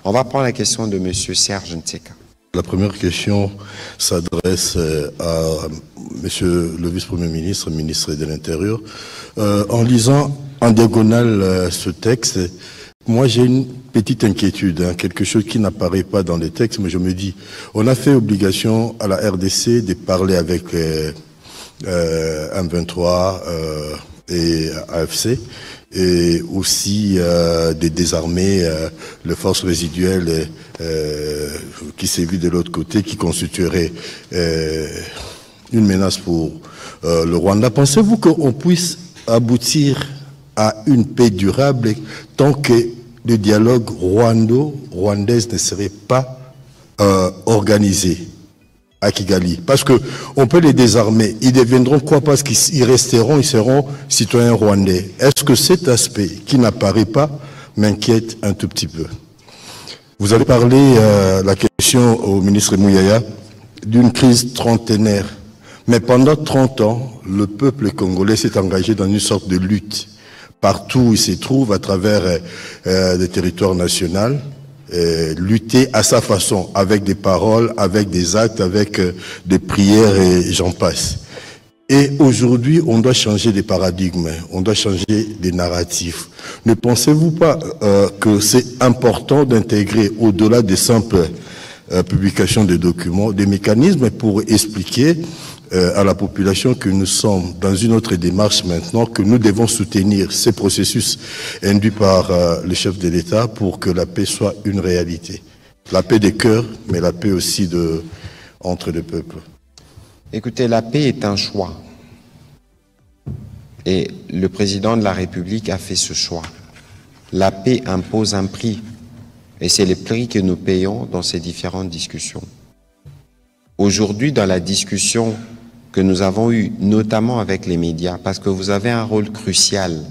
On va prendre la question de M. Serge Ntseka. La première question s'adresse à M. le vice-premier ministre, ministre de l'Intérieur. En lisant en diagonale ce texte, moi j'ai une petite inquiétude, quelque chose qui n'apparaît pas dans les textes, mais je me dis, on a fait obligation à la RDC de parler avec M23 et AFC, et aussi de désarmer les forces résiduelles qui sévissent de l'autre côté, qui constitueraient une menace pour le Rwanda. Pensez-vous qu'on puisse aboutir à une paix durable tant que le dialogue rwandais ne serait pas organisé à Kigali? Parce que on peut les désarmer. Ils deviendront quoi? Parce qu'ils ils seront citoyens rwandais. Est-ce que cet aspect qui n'apparaît pas m'inquiète un tout petit peu? Vous avez parlé, la question au ministre Mouyaya, d'une crise trentenaire. Mais pendant 30 ans, le peuple congolais s'est engagé dans une sorte de lutte. Partout où il se trouve, à travers le territoire national, lutter à sa façon, avec des paroles, avec des actes, avec des prières et j'en passe. Et aujourd'hui, on doit changer des paradigmes, on doit changer des narratifs. Ne pensez-vous pas que c'est important d'intégrer, au-delà des simples publications de documents, des mécanismes pour expliquer à la population que nous sommes dans une autre démarche maintenant, que nous devons soutenir ces processus induits par le chef de l'État pour que la paix soit une réalité. La paix des cœurs, mais la paix aussi entre les peuples. Écoutez, la paix est un choix. Et le président de la République a fait ce choix. La paix impose un prix. Et c'est le prix que nous payons dans ces différentes discussions. Aujourd'hui, dans la discussion que nous avons eue, notamment avec les médias, parce que vous avez un rôle crucial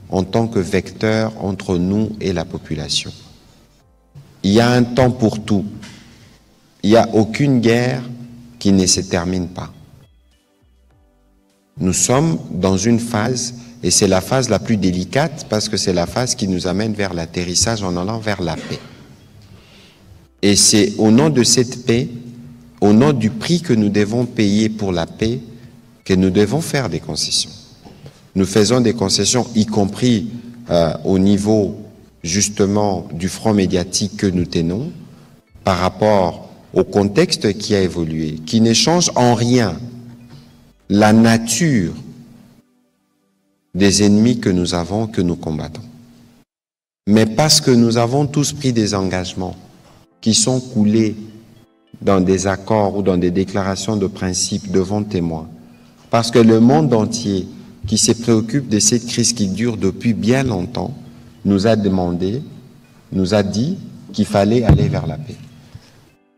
en tant que vecteur entre nous et la population. Il y a un temps pour tout. Il n'y a aucune guerre qui ne se termine pas. Nous sommes dans une phase, et c'est la phase la plus délicate, parce que c'est la phase qui nous amène vers l'atterrissage en allant vers la paix. Et c'est au nom de cette paix, au nom du prix que nous devons payer pour la paix, que nous devons faire des concessions. Nous faisons des concessions, y compris au niveau, justement, du front médiatique que nous tenons, par rapport au contexte qui a évolué, qui ne change en rien la nature des ennemis que nous avons, que nous combattons. Mais parce que nous avons tous pris des engagements qui sont coulés dans des accords ou dans des déclarations de principe devant témoins, parce que le monde entier qui se préoccupe de cette crise qui dure depuis bien longtemps nous a demandé, nous a dit qu'il fallait aller vers la paix.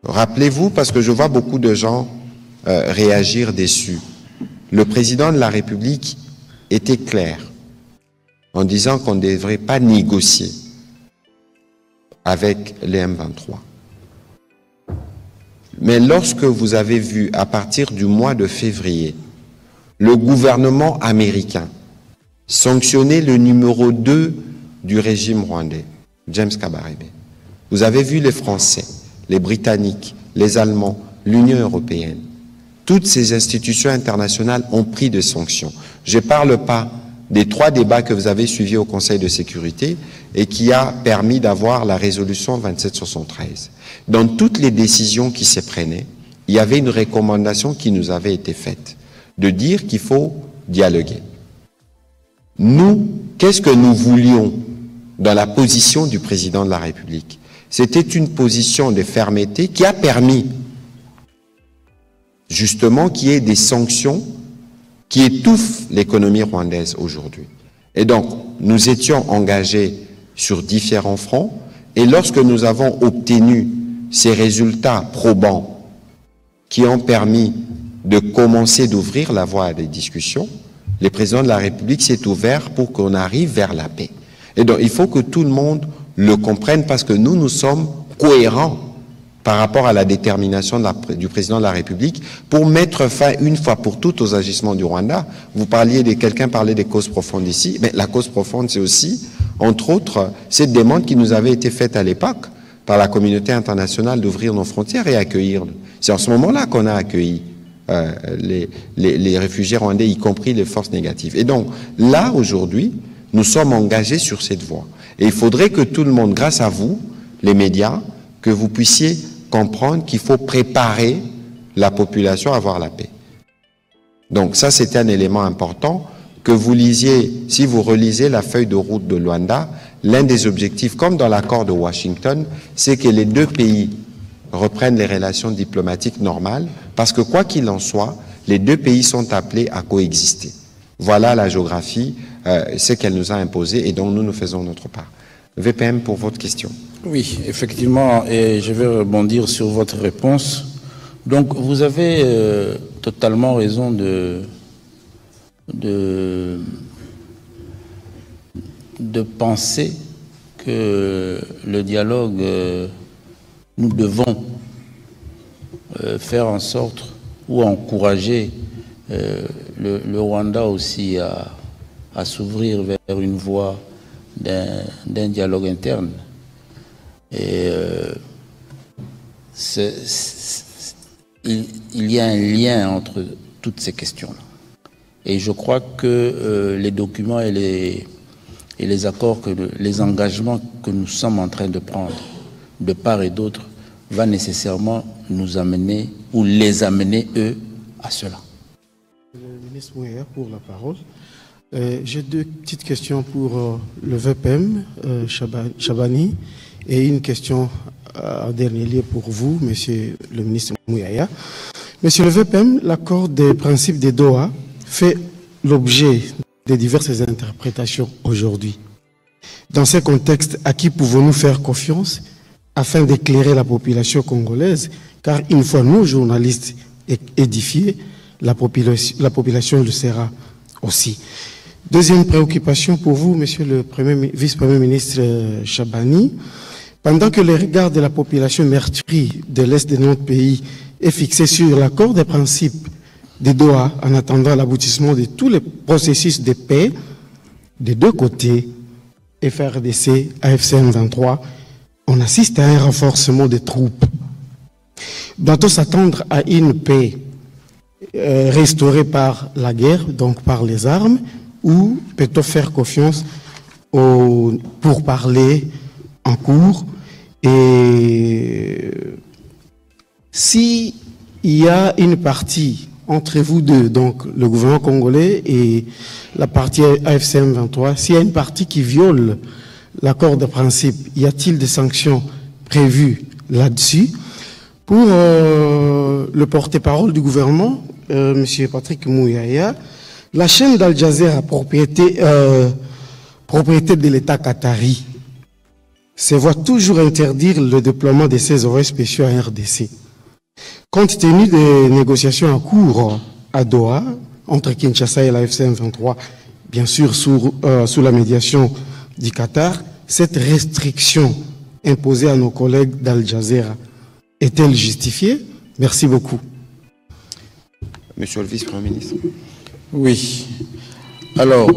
Rappelez-vous, parce que je vois beaucoup de gens réagir déçus, le président de la République était clair en disant qu'on ne devrait pas négocier avec les M23. Mais lorsque vous avez vu, à partir du mois de février, le gouvernement américain sanctionner le numéro 2 du régime rwandais, James Kabarebe, vous avez vu les Français, les Britanniques, les Allemands, l'Union européenne, toutes ces institutions internationales ont pris des sanctions. Je ne parle pas des 3 débats que vous avez suivis au Conseil de sécurité et qui a permis d'avoir la résolution 2773. Dans toutes les décisions qui se prenaient, il y avait une recommandation qui nous avait été faite, de dire qu'il faut dialoguer. Nous, qu'est-ce que nous voulions dans la position du président de la République? C'était une position de fermeté qui a permis justement qu'il y ait des sanctions qui étouffent l'économie rwandaise aujourd'hui. Et donc, nous étions engagés sur différents fronts, et lorsque nous avons obtenu ces résultats probants qui ont permis de commencer d'ouvrir la voie à des discussions, le président de la République s'est ouvert pour qu'on arrive vers la paix. Et donc, il faut que tout le monde le comprenne, parce que nous sommes cohérents par rapport à la détermination du président de la République pour mettre fin une fois pour toutes aux agissements du Rwanda. Quelqu'un parlait des causes profondes ici, mais la cause profonde, c'est aussi, entre autres, cette demande qui nous avait été faite à l'époque par la communauté internationale d'ouvrir nos frontières et accueillir. C'est en ce moment-là qu'on a accueilli les réfugiés rwandais, y compris les forces négatives. Et donc, là, aujourd'hui, nous sommes engagés sur cette voie. Et il faudrait que tout le monde, grâce à vous, les médias, que vous puissiez comprendre qu'il faut préparer la population à avoir la paix. Donc ça, c'était un élément important que vous lisiez, si vous relisez la feuille de route de Luanda, l'un des objectifs, comme dans l'accord de Washington, c'est que les deux pays reprennent les relations diplomatiques normales, parce que quoi qu'il en soit, les deux pays sont appelés à coexister. Voilà la géographie, ce qu'elle nous a imposé, et donc nous faisons notre part. VPM, pour votre question. Oui, effectivement, et je vais rebondir sur votre réponse. Donc, vous avez totalement raison de penser que le dialogue, nous devons faire en sorte ou encourager le Rwanda aussi à s'ouvrir vers une voie d'un dialogue interne. Et il y a un lien entre toutes ces questions-là. Et je crois que les documents et les accords, les engagements que nous sommes en train de prendre de part et d'autre va nécessairement nous amener ou les amener, eux, à cela. Le ministre Mouya pour la parole. J'ai deux petites questions pour le VPM, Chabani, et une question en dernier lieu pour vous, monsieur le ministre Mouyaya. Monsieur le VPM, l'accord des principes des Doha fait l'objet de diverses interprétations aujourd'hui. Dans ce contexte, à qui pouvons-nous faire confiance afin d'éclairer la population congolaise? Car une fois nous, journalistes, édifiés, la population le sera aussi. Deuxième préoccupation pour vous, monsieur le vice-premier ministre Chabani. Pendant que le regard de la population meurtrie de l'Est de notre pays est fixé sur l'accord des principes de Doha en attendant l'aboutissement de tous les processus de paix des deux côtés, FRDC, AFC M23, on assiste à un renforcement des troupes. Doit-on s'attendre à une paix restaurée par la guerre, donc par les armes, ou peut-on faire confiance pour parler en cours? Et s'il y a une partie entre vous deux, donc le gouvernement congolais et la partie AFC M23, s'il y a une partie qui viole l'accord de principe, y a-t-il des sanctions prévues là-dessus? Pour le porte-parole du gouvernement, M. Patrick Mouyaya, la chaîne d'Al Jazeera, propriété de l'État qatari, se voit toujours interdire le déploiement de ses envoyés spéciaux en RDC. Compte tenu des négociations en cours à Doha, entre Kinshasa et la FC M23, bien sûr sous la médiation du Qatar, cette restriction imposée à nos collègues d'Al Jazeera est-elle justifiée? Merci beaucoup. Monsieur le vice-premier ministre. Oui. Alors,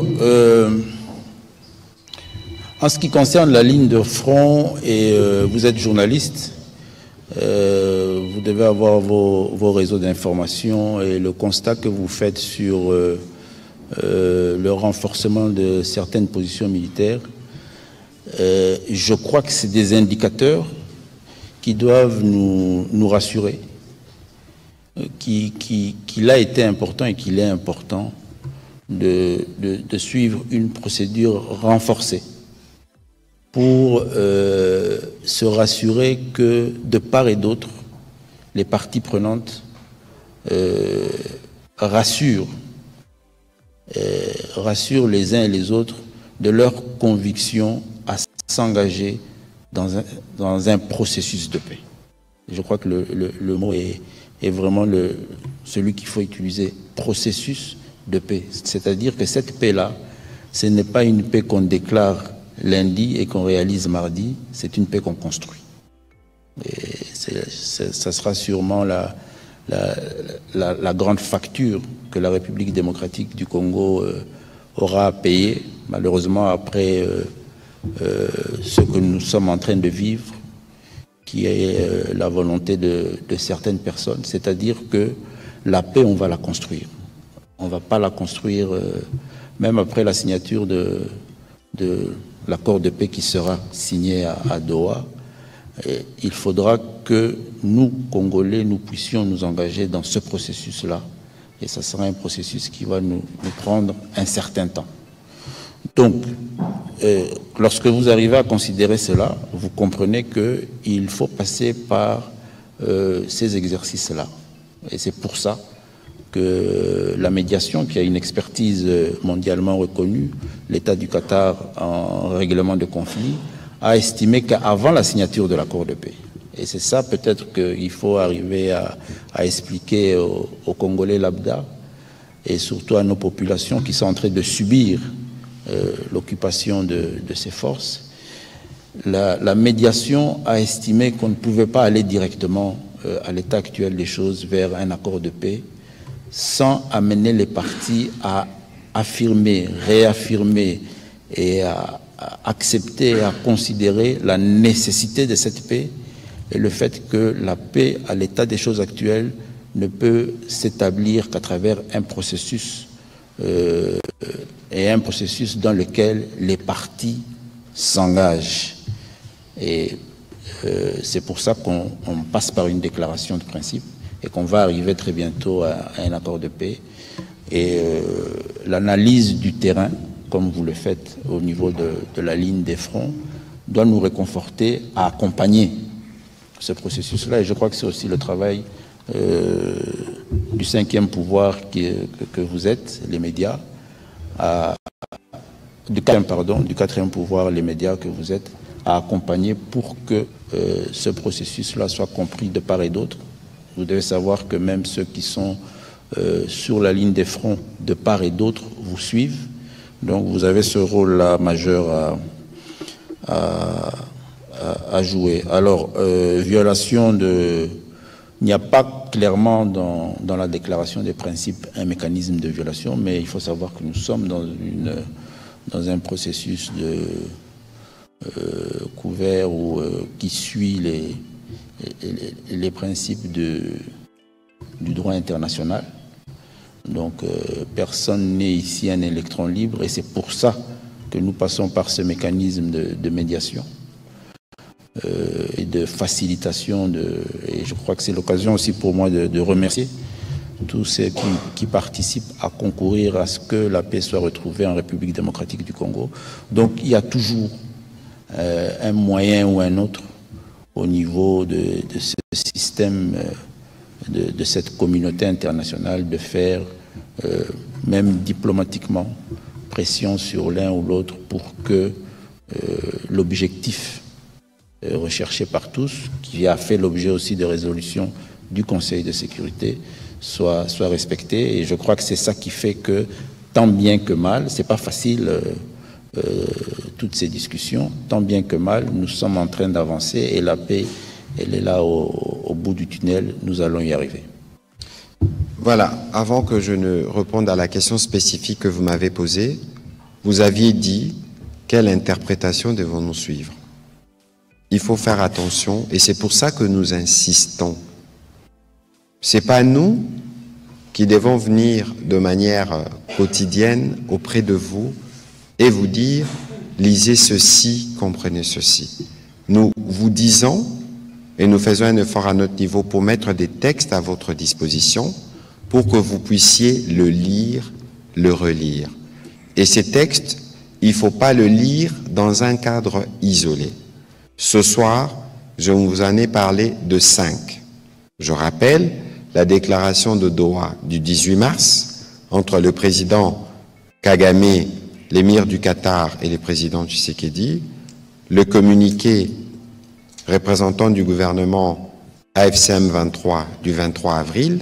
en ce qui concerne la ligne de front, et vous êtes journaliste, vous devez avoir vos réseaux d'information et le constat que vous faites sur le renforcement de certaines positions militaires. Je crois que c'est des indicateurs qui doivent nous rassurer, qu'il a été important et qu'il est important de suivre une procédure renforcée pour se rassurer que de part et d'autre, les parties prenantes rassurent les uns et les autres de leur conviction à s'engager dans un processus de paix. Je crois que le mot est vraiment celui qu'il faut utiliser, processus de paix. C'est-à-dire que cette paix-là, ce n'est pas une paix qu'on déclare lundi et qu'on réalise mardi, c'est une paix qu'on construit. Et ça sera sûrement la grande facture que la République démocratique du Congo aura à payer, malheureusement après ce que nous sommes en train de vivre, qui est la volonté de certaines personnes, c'est-à-dire que la paix, on va la construire. On ne va pas la construire, même après la signature de l'accord de paix qui sera signé à Doha. Et il faudra que nous, Congolais, nous puissions nous engager dans ce processus-là. Et ça sera un processus qui va nous prendre un certain temps. Donc, lorsque vous arrivez à considérer cela, vous comprenez qu'il faut passer par ces exercices-là. Et c'est pour ça que la médiation, qui a une expertise mondialement reconnue, l'État du Qatar en règlement de conflit, a estimé qu'avant la signature de l'accord de paix, et c'est ça peut-être qu'il faut arriver à expliquer aux Congolais lambda et surtout à nos populations qui sont en train de subir l'occupation de ces forces. La médiation a estimé qu'on ne pouvait pas aller directement à l'état actuel des choses vers un accord de paix sans amener les parties à affirmer, réaffirmer et à accepter, à considérer la nécessité de cette paix et le fait que la paix à l'état des choses actuelles ne peut s'établir qu'à travers un processus et un processus dans lequel les parties s'engagent. Et c'est pour ça qu'on passe par une déclaration de principe et qu'on va arriver très bientôt à un accord de paix. Et l'analyse du terrain, comme vous le faites au niveau de la ligne des fronts, doit nous réconforter à accompagner ce processus-là. Et je crois que c'est aussi le travail du cinquième pouvoir que vous êtes, les médias, du quatrième pouvoir, les médias que vous êtes, à accompagner pour que ce processus-là soit compris de part et d'autre. Vous devez savoir que même ceux qui sont sur la ligne des fronts de part et d'autre vous suivent. Donc vous avez ce rôle-là majeur à jouer. Alors, violation de... Il n'y a pas clairement dans la déclaration des principes un mécanisme de violation, mais il faut savoir que nous sommes dans un processus de couvert ou qui suit les principes du droit international. Donc, personne n'est ici un électron libre et c'est pour ça que nous passons par ce mécanisme de médiation et de facilitation. Et je crois que c'est l'occasion aussi pour moi de remercier tous ceux qui participent à concourir à ce que la paix soit retrouvée en République démocratique du Congo. Donc, il y a toujours un moyen ou un autre au niveau de ce système, de cette communauté internationale, de faire, même diplomatiquement, pression sur l'un ou l'autre pour que l'objectif recherché par tous, qui a fait l'objet aussi de résolutions du Conseil de sécurité, soit respecté. Et je crois que c'est ça qui fait que, tant bien que mal, c'est pas facile toutes ces discussions, tant bien que mal, nous sommes en train d'avancer et la paix, elle est là au bout du tunnel, nous allons y arriver. Voilà, avant que je ne réponde à la question spécifique que vous m'avez posée, vous aviez dit quelle interprétation devons-nous suivre? Il faut faire attention et c'est pour ça que nous insistons. C'est pas nous qui devons venir de manière quotidienne auprès de vous et vous dire lisez ceci, comprenez ceci. Nous vous disons et nous faisons un effort à notre niveau pour mettre des textes à votre disposition pour que vous puissiez le lire, le relire. Et ces textes, il ne faut pas le lire dans un cadre isolé. Ce soir, je vous en ai parlé de 5. Je rappelle la déclaration de Doha du 18 mars entre le président Kagame, l'émir du Qatar et le président Tshisekedi, le communiqué représentant du gouvernement AFCM 23 du 23 avril,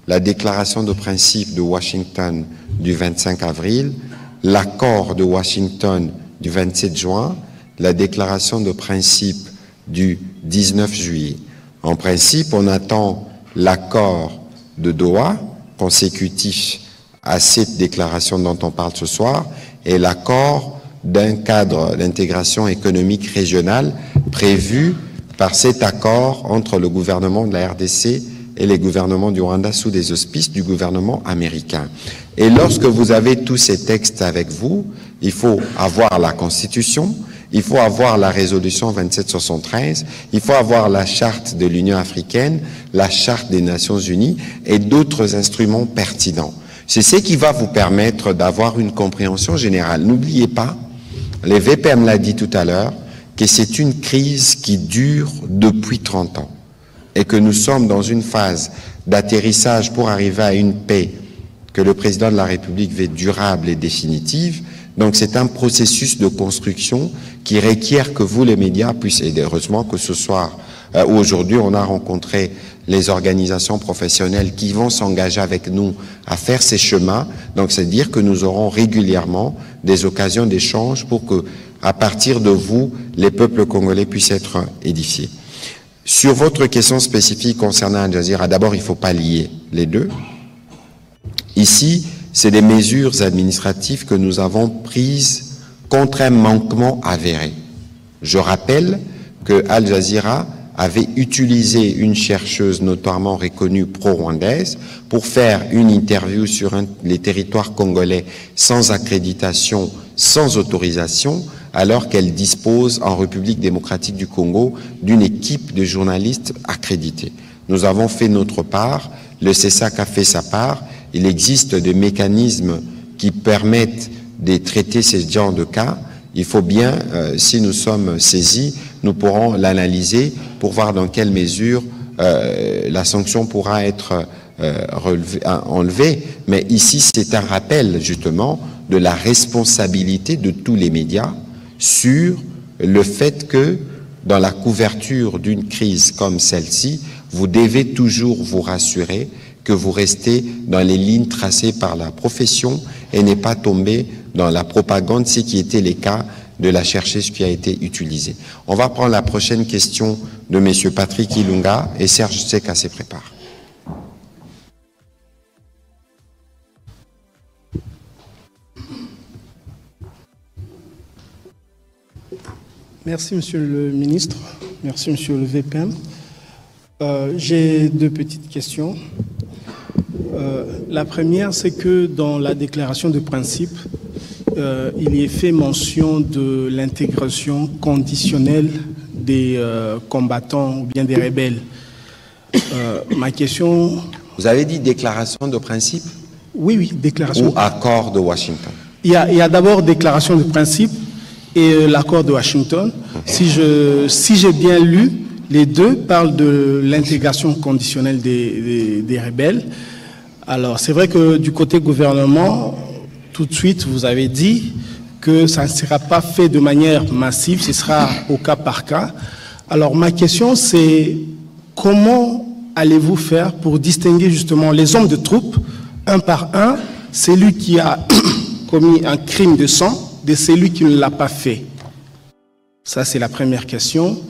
la déclaration de principe de Washington du 25 avril, l'accord de Washington du 27 juin, la déclaration de principe du 19 juillet. En principe, on attend l'accord de Doha, consécutif à cette déclaration dont on parle ce soir, et l'accord d'un cadre d'intégration économique régionale prévu par cet accord entre le gouvernement de la RDC et les gouvernements du Rwanda sous des auspices du gouvernement américain. Et lorsque vous avez tous ces textes avec vous, il faut avoir la Constitution, il faut avoir la résolution 2773, il faut avoir la charte de l'Union africaine, la charte des Nations unies et d'autres instruments pertinents. C'est ce qui va vous permettre d'avoir une compréhension générale. N'oubliez pas, le VPM l'a dit tout à l'heure, que c'est une crise qui dure depuis 30 ans et que nous sommes dans une phase d'atterrissage pour arriver à une paix que le président de la République veut durable et définitive. Donc c'est un processus de construction qui requiert que vous, les médias, puissiez aider. Heureusement que ce soir ou aujourd'hui, on a rencontré les organisations professionnelles qui vont s'engager avec nous à faire ces chemins. Donc c'est dire que nous aurons régulièrement des occasions d'échange pour que, à partir de vous, les peuples congolais puissent être édifiés. Sur votre question spécifique concernant Al Jazeera, d'abord, il ne faut pas lier les deux. Ici, c'est des mesures administratives que nous avons prises contre un manquement avéré. Je rappelle que Al Jazeera avait utilisé une chercheuse notoirement reconnue pro-rwandaise pour faire une interview sur les territoires congolais sans accréditation, sans autorisation, alors qu'elle dispose en République démocratique du Congo d'une équipe de journalistes accrédités. Nous avons fait notre part, le CESAC a fait sa part. Il existe des mécanismes qui permettent de traiter ce genre de cas. Il faut bien, si nous sommes saisis, nous pourrons l'analyser pour voir dans quelle mesure la sanction pourra être enlevée. Mais ici, c'est un rappel justement de la responsabilité de tous les médias sur le fait que dans la couverture d'une crise comme celle-ci, vous devez toujours vous rassurer que vous restez dans les lignes tracées par la profession et n'est pas tombé dans la propagande, ce qui était le cas de la chercheuse qui a été utilisée. On va prendre la prochaine question de M. Patrick Ilunga et Serge Seka se prépare. Merci, Monsieur le Ministre. Merci, Monsieur le VPM. J'ai deux petites questions. La première, c'est que dans la déclaration de principe, il y est fait mention de l'intégration conditionnelle des combattants ou bien des rebelles. Ma question... Vous avez dit déclaration de principe? Oui, oui, déclaration. Ou accord de Washington? Il y a d'abord déclaration de principe et l'accord de Washington. Si j'ai bien lu, les deux parlent de l'intégration conditionnelle des rebelles. Alors, c'est vrai que du côté gouvernement, tout de suite, vous avez dit que ça ne sera pas fait de manière massive, ce sera au cas par cas. Alors, ma question, c'est comment allez-vous faire pour distinguer justement les hommes de troupe, un par un, celui qui a commis un crime de sang, de celui qui ne l'a pas fait? Ça, c'est la première question.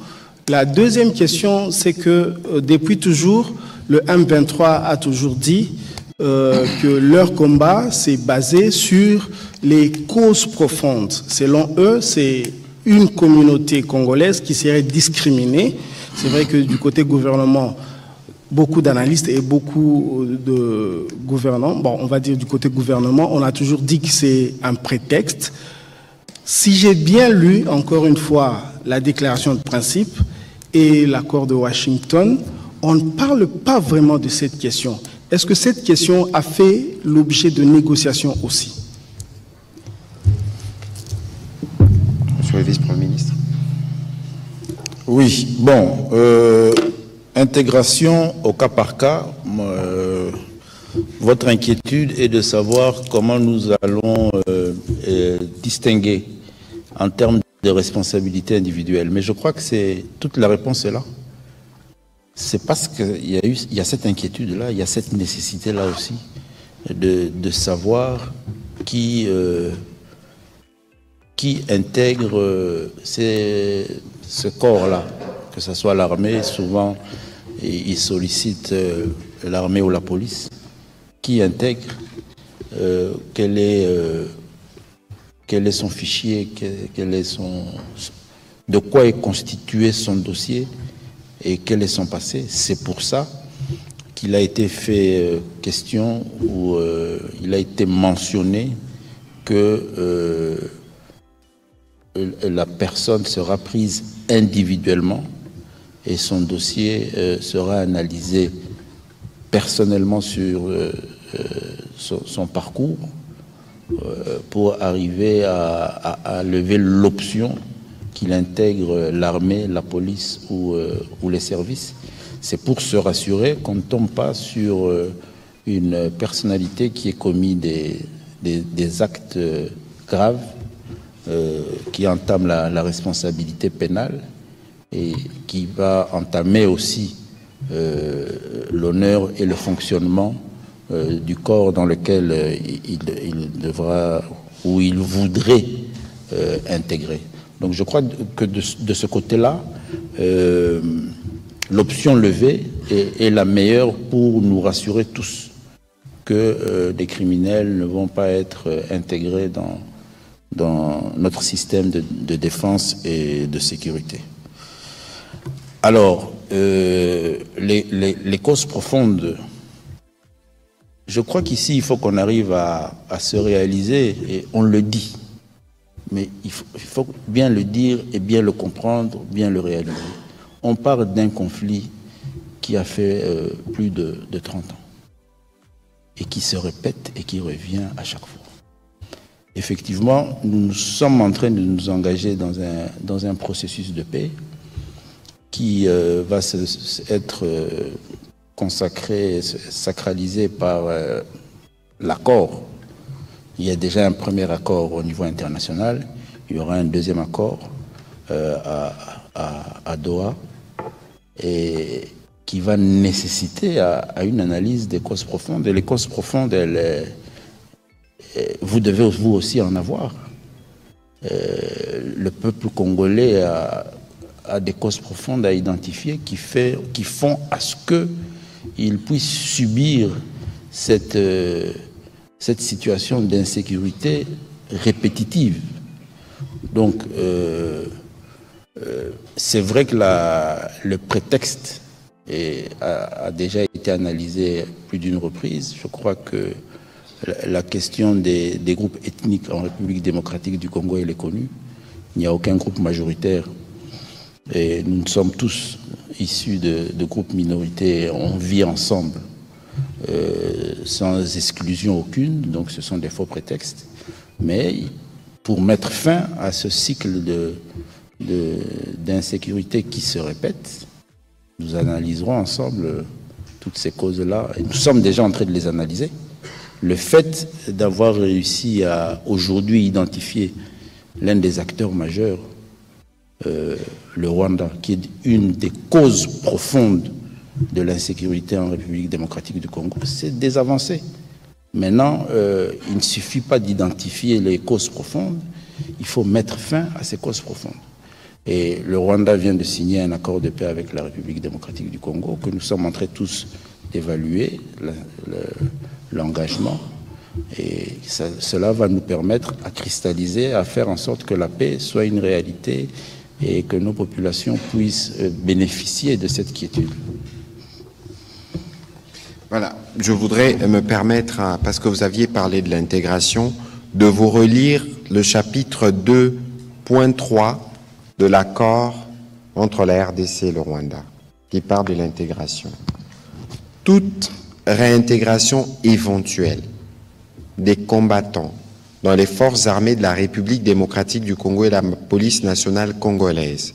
La deuxième question, c'est que depuis toujours, le M23 a toujours dit que leur combat s'est basé sur les causes profondes. Selon eux, c'est une communauté congolaise qui serait discriminée. C'est vrai que du côté gouvernement, beaucoup d'analystes et beaucoup de gouvernants, bon, on va dire du côté gouvernement, on a toujours dit que c'est un prétexte. Si j'ai bien lu, encore une fois, la déclaration de principe et l'accord de Washington, on ne parle pas vraiment de cette question. Est-ce que cette question a fait l'objet de négociations aussi? Monsieur le vice-premier ministre. Oui, bon, intégration au cas par cas, votre inquiétude est de savoir comment nous allons distinguer en termes de responsabilité individuelle. Mais je crois que toute la réponse est là. C'est parce qu'il y a cette inquiétude-là, il y a cette nécessité-là aussi de savoir qui intègre ce corps-là, que ce soit l'armée, souvent ils sollicitent l'armée ou la police, qui intègre, quel est son fichier, de quoi est constitué son dossier, et quel est son passé. C'est pour ça qu'il a été fait question, ou il a été mentionné que la personne sera prise individuellement et son dossier sera analysé personnellement sur son parcours pour arriver à lever l'option qu'il intègre l'armée, la police ou les services. C'est pour se rassurer qu'on ne tombe pas sur une personnalité qui ait commis des actes graves qui entament la responsabilité pénale et qui va entamer aussi l'honneur et le fonctionnement du corps dans lequel il devra ou il voudrait intégrer. Donc je crois que de ce côté-là, l'option levée est la meilleure pour nous rassurer tous que des criminels ne vont pas être intégrés dans notre système de défense et de sécurité. Alors, les causes profondes, je crois qu'ici, il faut qu'on arrive à se réaliser, et on le dit, mais il faut bien le dire et bien le comprendre, bien le réaliser. On parle d'un conflit qui a fait plus de 30 ans et qui se répète et qui revient à chaque fois. Effectivement, nous sommes en train de nous engager dans un processus de paix qui va être consacré, sacralisé par l'accord. Il y a déjà un premier accord au niveau international, il y aura un deuxième accord à Doha, et qui va nécessiter à une analyse des causes profondes. Et les causes profondes, vous devez vous aussi en avoir. Le peuple congolais a des causes profondes à identifier qui font à ce qu'il puisse subir cette situation d'insécurité répétitive. Donc, c'est vrai que le prétexte a déjà été analysé plus d'une reprise. Je crois que la question des groupes ethniques en République démocratique du Congo, elle est connue. Il n'y a aucun groupe majoritaire. Et nous sommes tous issus de groupes minorités. On vit ensemble sans exclusion aucune. Donc ce sont des faux prétextes. Mais pour mettre fin à ce cycle d'insécurité qui se répète, nous analyserons ensemble toutes ces causes-là. Et nous sommes déjà en train de les analyser. Le fait d'avoir réussi à aujourd'hui identifier l'un des acteurs majeurs, le Rwanda, qui est une des causes profondes de l'insécurité en République démocratique du Congo, c'est des avancées. Maintenant, il ne suffit pas d'identifier les causes profondes, il faut mettre fin à ces causes profondes. Et le Rwanda vient de signer un accord de paix avec la République démocratique du Congo, que nous sommes en train tous d'évaluer l'engagement. Et cela va nous permettre à cristalliser, à faire en sorte que la paix soit une réalité et que nos populations puissent bénéficier de cette quiétude. Voilà, je voudrais me permettre, parce que vous aviez parlé de l'intégration, de vous relire le chapitre 2.3 de l'accord entre la RDC et le Rwanda, qui parle de l'intégration. Toute réintégration éventuelle des combattants dans les forces armées de la République démocratique du Congo et la police nationale congolaise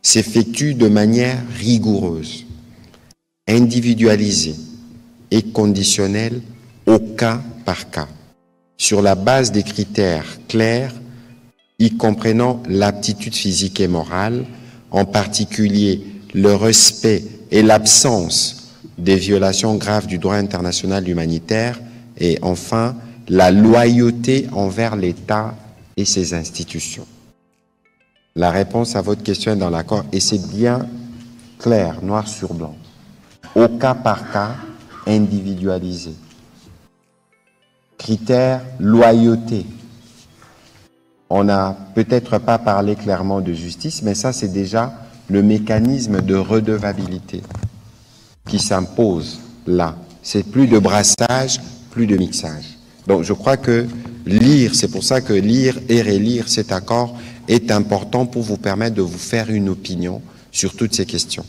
s'effectue de manière rigoureuse, individualisée et conditionnelle au cas par cas, sur la base des critères clairs y comprenant l'aptitude physique et morale, en particulier le respect et l'absence des violations graves du droit international humanitaire et enfin la loyauté envers l'État et ses institutions. La réponse à votre question est dans l'accord et c'est bien clair, noir sur blanc, au cas par cas, individualisé. Critère loyauté. On n'a peut-être pas parlé clairement de justice, mais ça c'est déjà le mécanisme de redevabilité qui s'impose là. C'est plus de brassage, plus de mixage. Donc je crois que lire, c'est pour ça que lire et relire cet accord est important pour vous permettre de vous faire une opinion sur toutes ces questions.